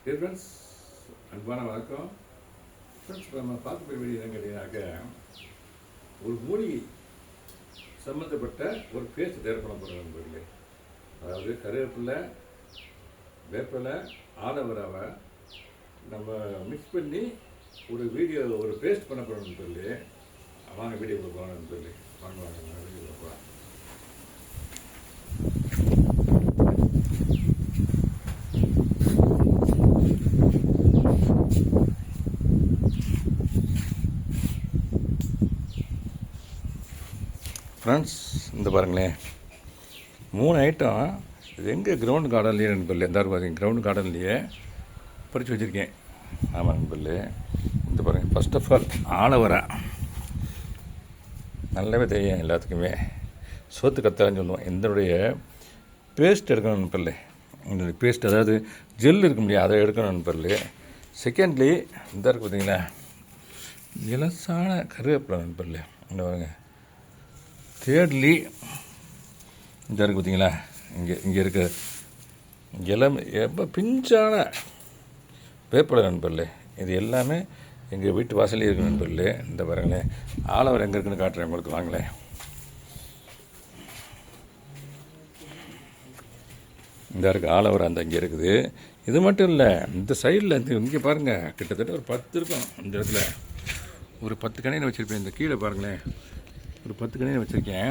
Dear friends, அன்பான வணக்கம். Friends, இப்போ நம்ம பார்க்க போய் வெளியே கேட்டீங்கன்னாக்க ஒரு மூலிகை சம்மந்தப்பட்ட ஒரு பேஸ்ட் தயார் பண்ண போகிற நண்பர்களே. அதாவது கருவேப்பிலை, வேப்பிலை, ஆலோவேராவை நம்ம மிக்ஸ் பண்ணி ஒரு பேஸ்ட் பண்ண போகிற நண்பர்களே. வாங்க வீடியோ போகலாம் நண்பர்களே. வாங்க வீடியோ போகலாம். ஃப்ரெண்ட்ஸ், இந்த பாருங்களேன், 3 ஐட்டம் இது எங்கே கிரவுண்ட் கார்டன்லேயே நண்பர்களே. எந்தாரும் பார்த்தீங்க, கிரவுண்ட் கார்டன்லேயே பறித்து வச்சுருக்கேன். ஆமாம் நண்பர்களே, இந்த பாருங்கள். ஃபர்ஸ்ட் ஆஃப் ஆல் ஆலோவேரா நல்லாவே தெரியும் எல்லாத்துக்குமே. சோத்து கத்தான்னு சொல்லுவோம். இதனுடைய பேஸ்ட் எடுக்கணும் நண்பர்களே. இந்த பேஸ்ட், அதாவது ஜெல் இருக்க முடியாது, அதை எடுக்கணும் நண்பர்களே. செகண்ட்லி இந்த இருக்குது பார்த்தீங்களா, இலசான கருவேப்பிலை நண்பர்களே. இந்த பாருங்க. தேர்ட்லி இந்த இருக்குது பார்த்தீங்களா, இங்கே இருக்க இளம் எப்போ பிஞ்சான வேப்பிலை நண்பர்களே. இது எல்லாமே எங்கள் வீட்டு வாசலே இருக்குது நண்பர்களே. இந்த பாருங்களேன், ஆலோவேரா எங்கே இருக்குன்னு காட்டுறேன் உங்களுக்கு, வாங்களேன். இந்த இருக்குது ஆலோவேரா, அந்த இங்கே இருக்குது. இது மட்டும் இல்லை, இந்த சைடில் இங்கே பாருங்கள், கிட்டத்தட்ட ஒரு 10 இருக்கும். இந்த இடத்துல ஒரு 10 கணையை வச்சுருப்பேன். இந்த கீழே பாருங்களேன், ஒரு 10 கணையை வச்சுருக்கேன்.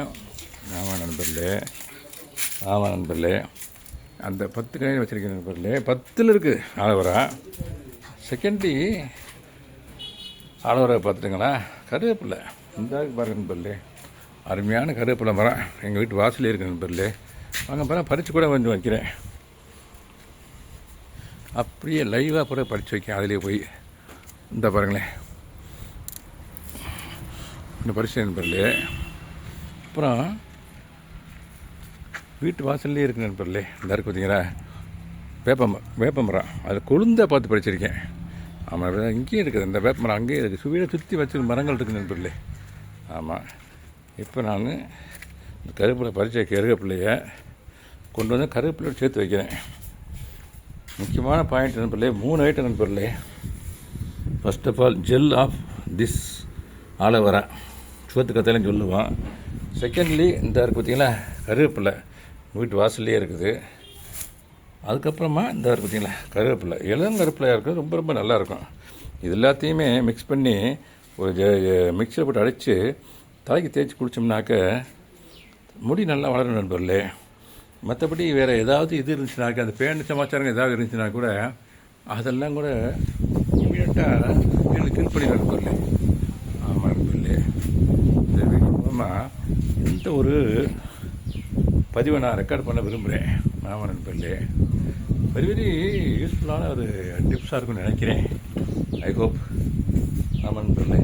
ஆமாம் நண்பர்களே, அந்த 10 கணையை வச்சுருக்கேன் நண்பர்களே. 10ல் இருக்குது ஆலோவேரா. செகண்ட்லி ஆலோவேரா பார்த்துட்டுங்களா, கருவேப்பிலை இந்த பாருங்கள் நண்பர்களே. அருமையான கருவேப்பிலை மரம் எங்கள் வீட்டு வாசலே இருக்குது நண்பர்களே. வாங்க பாருங்கள், பறித்து கூட கொஞ்சம் வைக்கிறேன். அப்படியே லைவாக கூட பறித்து வைக்கிறேன். அதிலே போய் இந்த பாருங்களேன், இந்த பறிச்சு நண்பர்களே. அப்புறம் வீட்டு வாசல்லே இருக்கு நண்பர்களே. இந்த இருக்குது பார்த்தீங்களா, வேப்பமரம். அது கொழுந்தாக பார்த்து படிச்சிருக்கேன். ஆமாம், இங்கேயும் இருக்குது இந்த வேப்பமரம், அங்கேயும் இருக்குது. சுவீடை சுற்றி வச்சு மரங்கள் இருக்குது நண்பர்களே. ஆமாம், இப்போ நான் இந்த கருவேப்பிலை பறிச்ச கருவேப்பிலையை கொண்டு வந்து கருவேப்பிலையோடு சேர்த்து வைக்கிறேன். முக்கியமான பாயிண்ட் நண்பர்களே, 3 ஐட்டம் நண்பர்களே. First of all gel of this aloe vera, சோத்து கத்தையிலும் சொல்லுவோம். செகண்ட்லி இந்த இருக்குது பார்த்தீங்களா, கருவேப்பிலை வீட்டு வாசல்லே இருக்குது. அதுக்கப்புறமா இந்த இருக்குது பார்த்தீங்களா, கருவேப்பிலை இளங்கருப்பிலையாக இருக்குது, ரொம்ப ரொம்ப நல்லாயிருக்கும். இது எல்லாத்தையுமே மிக்ஸ் பண்ணி ஒரு மிக்சியில் போட்டு அடித்து தலைக்கு தேய்ச்சி குடித்தோம்னாக்க முடி நல்லா வளரும் நண்பர்களே. மற்றபடி வேறு ஏதாவது இது இருந்துச்சுனாக்க, அந்த பேண்ட் சமாச்சாரம் ஏதாவது இருந்துச்சுன்னா கூட அதெல்லாம் கூட இமீடியட்டாக கில் பண்ணி நண்பர்களே. ஆமாம் நண்பர்களே, இந்த வீடியோ மூலமாக இந்த ஒரு பதிவை நான் ரெக்கார்ட் பண்ண விரும்புகிறேன். ஆமாம் நண்பர்களே, வெரி வெரி யூஸ்ஃபுல்லான ஒரு டிப்ஸாக இருக்குன்னு நினைக்கிறேன். I hope. ஆமாம் நண்பர்களே,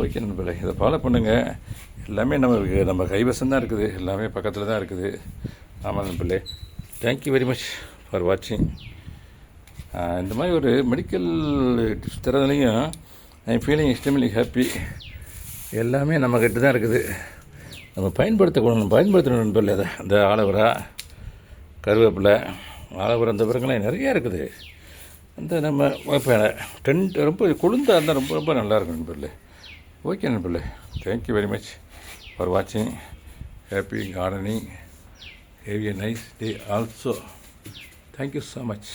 ஓகே நண்பர்களே, இதை ஃபாலோ பண்ணுங்கள். எல்லாமே நம்ம கைவசம் தான் இருக்குது, எல்லாமே பக்கத்தில் தான் இருக்குது. ஆமாம் நண்பர்களே, தேங்க்யூ வெரி மச் ஃபார் வாட்சிங். இந்த மாதிரி ஒரு மெடிக்கல் டிப்ஸ் தரதுலையும் I am feeling extremely happy. எல்லாமே நம்மக்கிட்ட தான் இருக்குது, நம்ம பயன்படுத்தணும் நண்பர்களே. அதை அந்த ஆலோவேரா, கருவேப்பிலை, ஆலோவேரா, அந்த பிறகுலாம் நிறையா இருக்குது. அந்த நம்ம இப்போ ரொம்ப கொழுந்தாக இருந்தால் ரொம்ப ரொம்ப நல்லாயிருக்கும் நண்பர்களே. ஓகே நண்பர்களே, தேங்க்யூ வெரி மச் ஃபார் வாட்சிங். Happy gardening. Have a nice day also. Thank you so much.